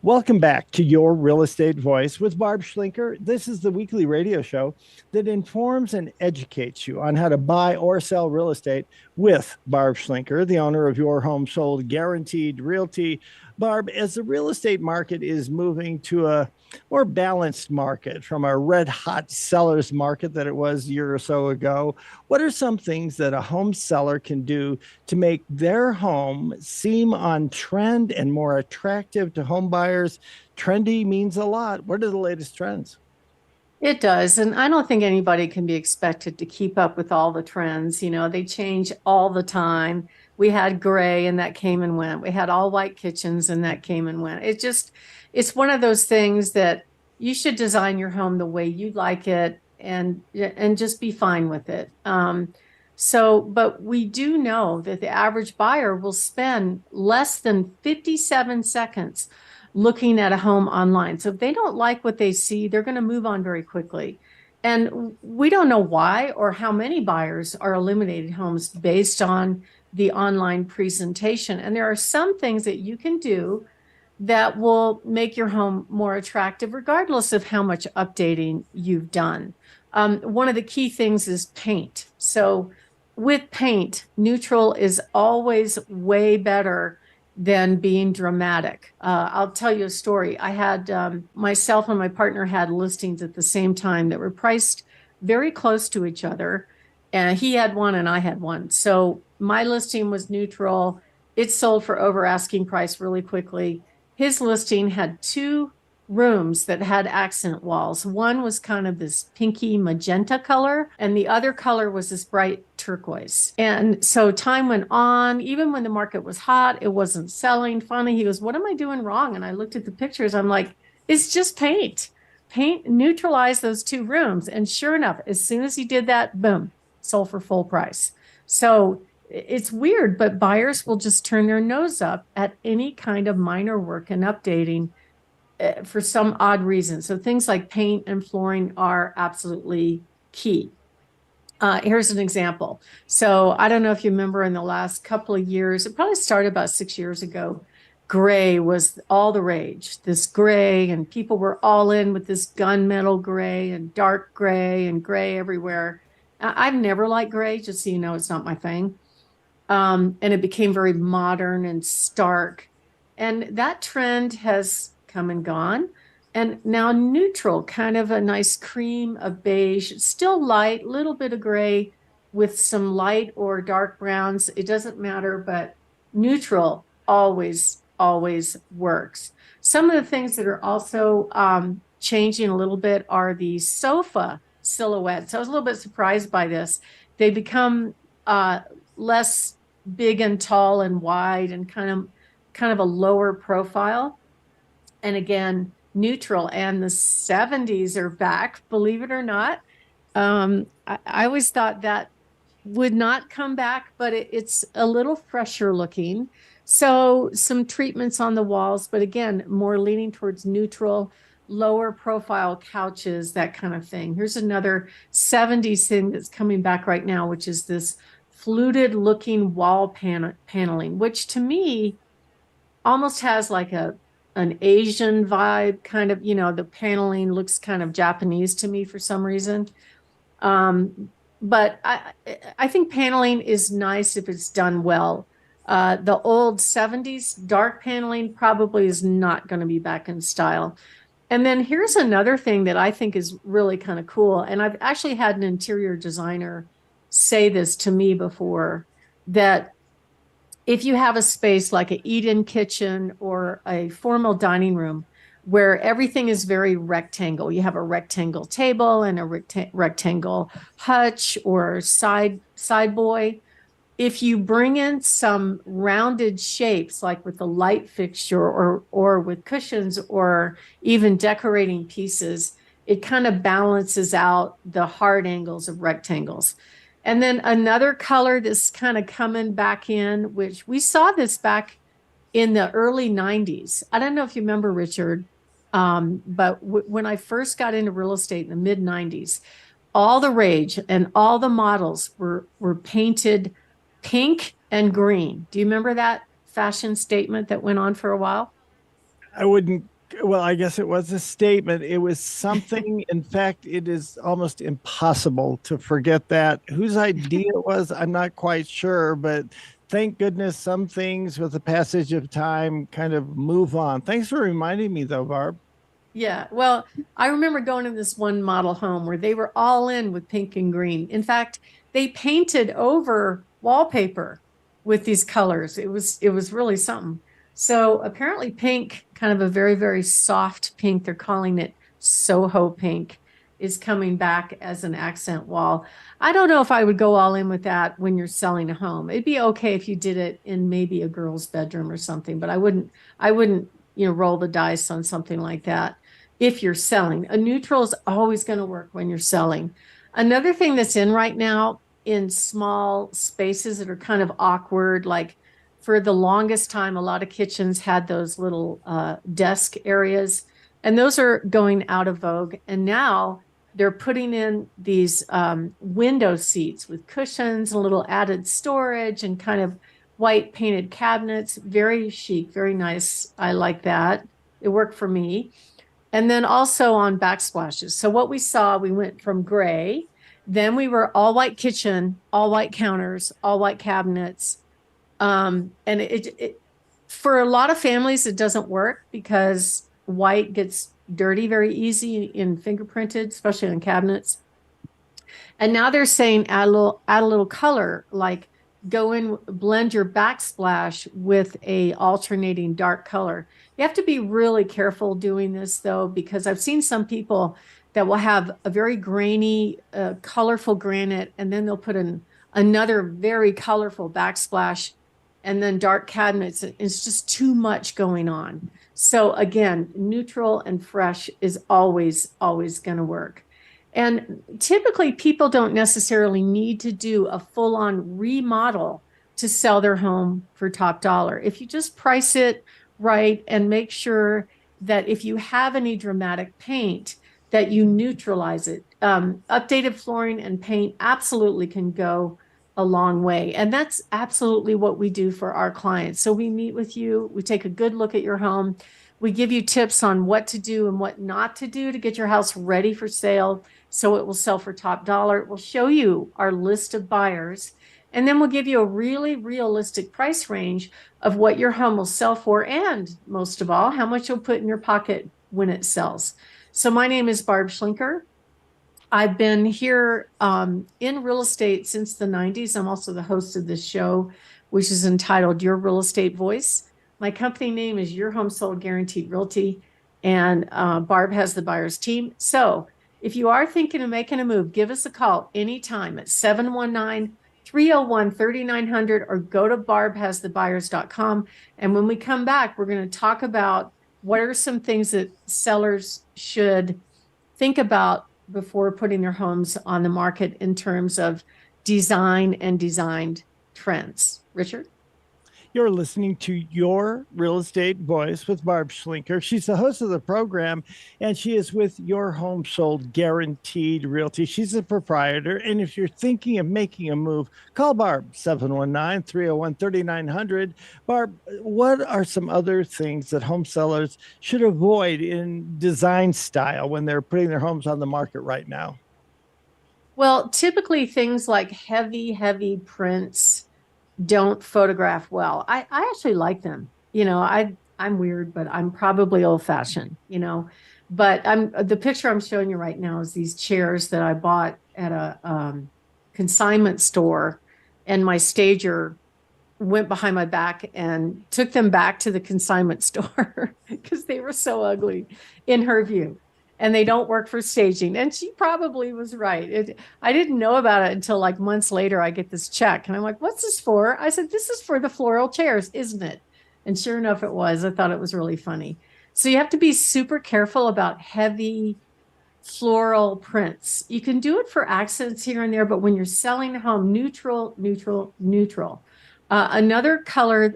Welcome back to Your Real Estate Voice with Barb Schlinker. This is the weekly radio show that informs and educates you on how to buy or sell real estate with Barb Schlinker, the owner of Your Home Sold Guaranteed Realty. Barb, as the real estate market is moving to a more balanced market from a red hot seller's market that it was a year or so ago, what are some things that a home seller can do to make their home seem on trend and more attractive to home buyers? Trendy means a lot. What are the latest trends? It does. And I don't think anybody can be expected to keep up with all the trends. They change all the time. We had gray and that came and went. We had all white kitchens and that came and went. It's one of those things that you should design your home the way you like it and just be fine with it. But we do know that the average buyer will spend less than 57 seconds looking at a home online. So if they don't like what they see, they're going to move on very quickly. And we don't know why or how many buyers are eliminating homes based on the online presentation. And there are some things that you can do that will make your home more attractive, regardless of how much updating you've done. One of the key things is paint. So with paint, neutral is always way better than being dramatic. I'll tell you a story. I had myself and my partner had listings at the same time that were priced very close to each other. And he had one and I had one. So my listing was neutral. It sold for over asking price really quickly. His listing had two rooms that had accent walls. One was kind of this pinky magenta color, and the other color was this bright turquoise. And so time went on. Even when the market was hot, it wasn't selling. Finally, he goes, "What am I doing wrong?" And I looked at the pictures. I'm like, it's just paint. Paint neutralized those two rooms. And sure enough, as soon as he did that, boom, sold for full price. So it's weird, but buyers will just turn their nose up at any kind of minor work and updating for some odd reason. So things like paint and flooring are absolutely key. Here's an example. So I don't know if you remember in the last couple of years, it probably started about 6 years ago, gray was all the rage, this gray, and people were all in with this gunmetal gray and dark gray and gray everywhere. I've never liked gray, just so you know, it's not my thing. And it became very modern and stark. And that trend has come and gone. And now neutral, kind of a nice cream, a beige, still light, little bit of gray with some light or dark browns. It doesn't matter, but neutral always works. Some of the things that are also changing a little bit are the sofa silhouettes. I was a little bit surprised by this. They become less big and tall and wide and kind of a lower profile. And again, neutral, and the 70s are back, believe it or not. I always thought that would not come back, but it's a little fresher looking. So some treatments on the walls, but again, more leaning towards neutral, lower profile couches, that kind of thing. Here's another 70s thing that's coming back right now, which is this fluted looking wall paneling, which to me almost has like an Asian vibe, kind of, the paneling looks kind of Japanese to me for some reason. But I think paneling is nice if it's done well. The old 70s dark paneling probably is not going to be back in style. And then here's another thing that I think is really kind of cool. And I've actually had an interior designer say this to me before, that if you have a space like an eat-in kitchen or a formal dining room where everything is very rectangle, you have a rectangle table and a rectangle hutch or side boy. If you bring in some rounded shapes, like with the light fixture or with cushions or even decorating pieces, it kind of balances out the hard angles of rectangles. And then another color that's kind of coming back in, which we saw this back in the early 90s. I don't know if you remember, Richard, but when I first got into real estate in the mid 90s, all the rage and all the models were painted pink and green. Do you remember that fashion statement that went on for a while? I wouldn't, well, I guess it was a statement. It was something. In fact, it is almost impossible to forget that. Whose idea it was, I'm not quite sure, but thank goodness some things with the passage of time kind of move on. Thanks for reminding me, though, Barb. Yeah. Well, I remember going to this one model home where they were all in with pink and green. In fact, they painted over wallpaper with these colors. It was really something. So apparently pink, kind of a very, very soft pink, they're calling it Soho pink, is coming back as an accent wall. I don't know if I would go all in with that when you're selling a home. It'd be okay if you did it in maybe a girl's bedroom or something, but I wouldn't, roll the dice on something like that if you're selling. A neutral is always going to work when you're selling. Another thing that's in right now in small spaces that are kind of awkward, like for the longest time, a lot of kitchens had those little desk areas, and those are going out of vogue. And now they're putting in these window seats with cushions and a little added storage and kind of white painted cabinets. Very chic, very nice. I like that. It worked for me. And then also on backsplashes. So what we saw, we went from gray, then we were all white kitchen, all white counters, all white cabinets. And for a lot of families, it doesn't work because white gets dirty very easy in fingerprinted, especially on cabinets. And now they're saying add a little color, like go in, blend your backsplash with a alternating dark color. You have to be really careful doing this though, because I've seen some people that will have a very grainy, colorful granite, and then they'll put in another very colorful backsplash and then dark cabinets. It's just too much going on. So again, neutral and fresh is always, always going to work. And typically, people don't necessarily need to do a full on remodel to sell their home for top dollar. If you just price it right and make sure that if you have any dramatic paint, that you neutralize it. Updated flooring and paint absolutely can go a long way. And that's absolutely what we do for our clients. So we meet with you, we take a good look at your home, we give you tips on what to do and what not to do to get your house ready for sale so it will sell for top dollar. We'll show you our list of buyers, and then we'll give you a really realistic price range of what your home will sell for, and most of all, how much you'll put in your pocket when it sells. So my name is Barb Schlinker. I've been here in real estate since the 90s. I'm also the host of this show, which is entitled Your Real Estate Voice. My company name is Your Home Sold Guaranteed Realty, and Barb has the buyer's team. So if you are thinking of making a move, give us a call anytime at 719-301-3900 or go to barbhasthebuyers.com. And when we come back, we're going to talk about what are some things that sellers should think about before putting their homes on the market in terms of design and designed trends. Richard? You're listening to Your Real Estate Voice with Barb Schlinker. She's the host of the program, and she is with Your Home Sold Guaranteed Realty. She's a proprietor, and if you're thinking of making a move, call Barb, 719-301-3900. Barb, what are some other things that home sellers should avoid in design style when they're putting their homes on the market right now? Well, typically things like heavy, heavy prints don't photograph well. I actually like them. I'm weird, but I'm probably old fashioned. But the picture I'm showing you right now is these chairs that I bought at a consignment store, and my stager went behind my back and took them back to the consignment store because they were so ugly in her view. And they don't work for staging. And she probably was right. I didn't know about it until like months later. I get this check and I'm like, what's this for? I said, this is for the floral chairs, isn't it? And sure enough, it was. I thought it was really funny. So you have to be super careful about heavy floral prints. You can do it for accents here and there, but when you're selling a home, neutral, neutral, neutral. Another color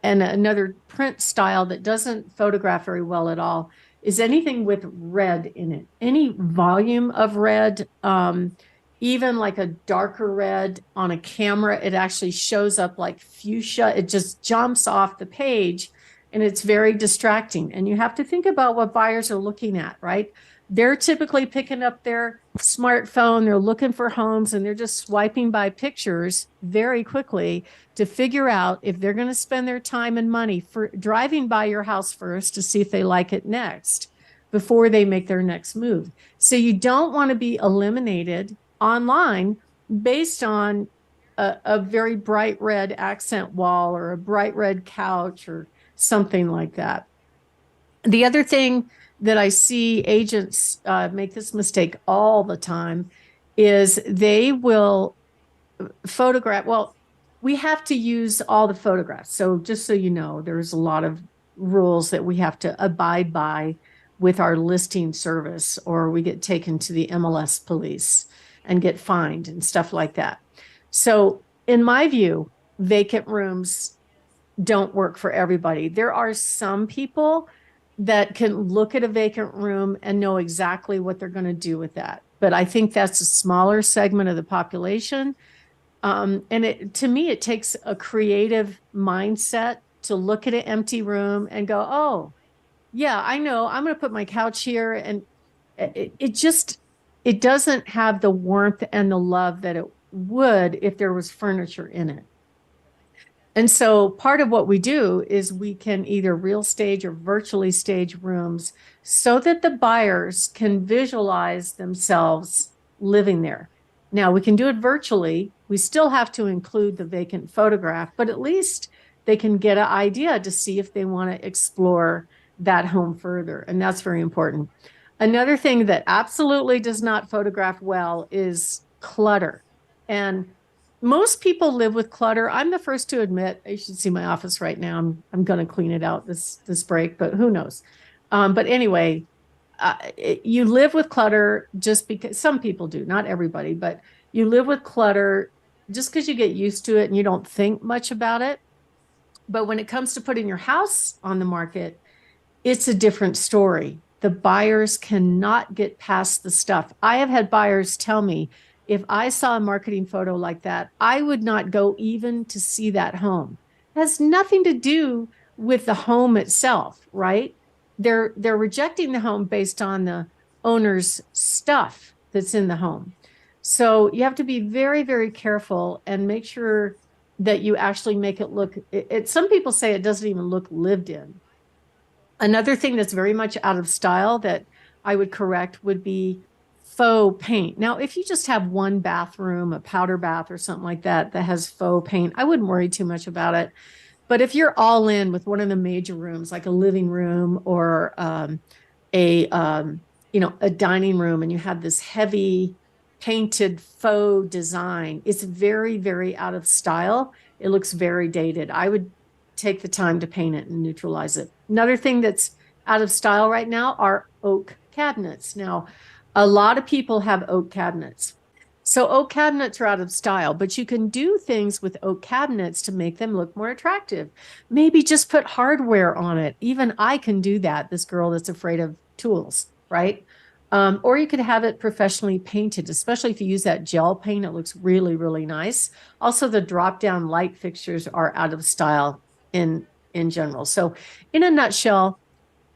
and another print style that doesn't photograph very well at all is anything with red in it. Any volume of red, even like a darker red on a camera, it actually shows up like fuchsia. It just jumps off the page. and it's very distracting. And you have to think about what buyers are looking at, right? They're typically picking up their smartphone, they're looking for homes, and they're just swiping by pictures very quickly to figure out if they're going to spend their time and money for driving by your house first to see if they like it next before they make their next move. So you don't want to be eliminated online based on a very bright red accent wall or a bright red couch or something like that. The other thing that I see agents make this mistake all the time is they will photograph. Well, we have to use all the photographs. So just so you know, there's a lot of rules that we have to abide by with our listing service, or we get taken to the MLS police and get fined and stuff like that. So in my view, vacant rooms don't work for everybody. There are some people that can look at a vacant room and know exactly what they're going to do with that. But I think that's a smaller segment of the population. And to me, it takes a creative mindset to look at an empty room and go, oh, yeah, I know, I'm going to put my couch here. And it doesn't have the warmth and the love that it would if there was furniture in it. And so part of what we do is we can either real stage or virtually stage rooms so that the buyers can visualize themselves living there. Now, we can do it virtually. We still have to include the vacant photograph, but at least they can get an idea to see if they want to explore that home further. And that's very important. Another thing that absolutely does not photograph well is clutter. And most people live with clutter. I'm the first to admit, you should see my office right now. I'm going to clean it out this break, but who knows? But anyway, you live with clutter just because some people do, not everybody, but you live with clutter just because you get used to it and you don't think much about it. But when it comes to putting your house on the market, it's a different story. The buyers cannot get past the stuff. I have had buyers tell me, if I saw a marketing photo like that, I would not go even to see that home. It has nothing to do with the home itself, right? They're rejecting the home based on the owner's stuff that's in the home. So you have to be very, very careful and make sure that you actually make it look, some people say it doesn't even look lived in. Another thing that's very much out of style that I would correct would be faux paint. Now, if you just have one bathroom, a powder bath or something like that has faux paint, I wouldn't worry too much about it. But if you're all in with one of the major rooms, like a living room or a dining room, and you have this heavy painted faux design, it's very, very out of style. It looks very dated. I would take the time to paint it and neutralize it. Another thing that's out of style right now are oak cabinets. Now, a lot of people have oak cabinets. So oak cabinets are out of style, but you can do things with oak cabinets to make them look more attractive. Maybe just put hardware on it. Even I can do that, this girl that's afraid of tools, right? Or you could have it professionally painted, especially if you use that gel paint. It looks really, really nice. Also, the drop-down light fixtures are out of style in general. So in a nutshell,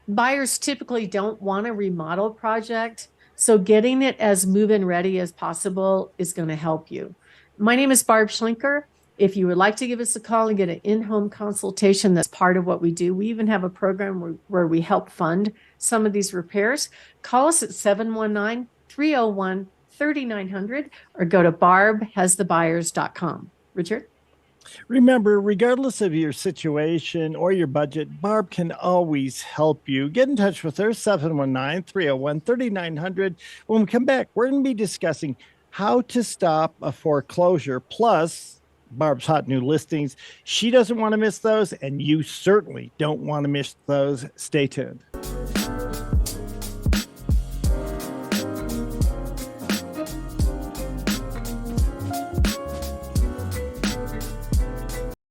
buyers typically don't want a remodel project. So getting it as move-in ready as possible is going to help you. My name is Barb Schlinker. If you would like to give us a call and get an in-home consultation, that's part of what we do. We even have a program where we help fund some of these repairs. Call us at 719-301-3900 or go to barbhasthebuyers.com. Richard? Remember, regardless of your situation or your budget, Barb can always help you. Get in touch with her, 719-301-3900. When we come back, we're going to be discussing how to stop a foreclosure, plus Barb's hot new listings. She doesn't want to miss those, and you certainly don't want to miss those. Stay tuned.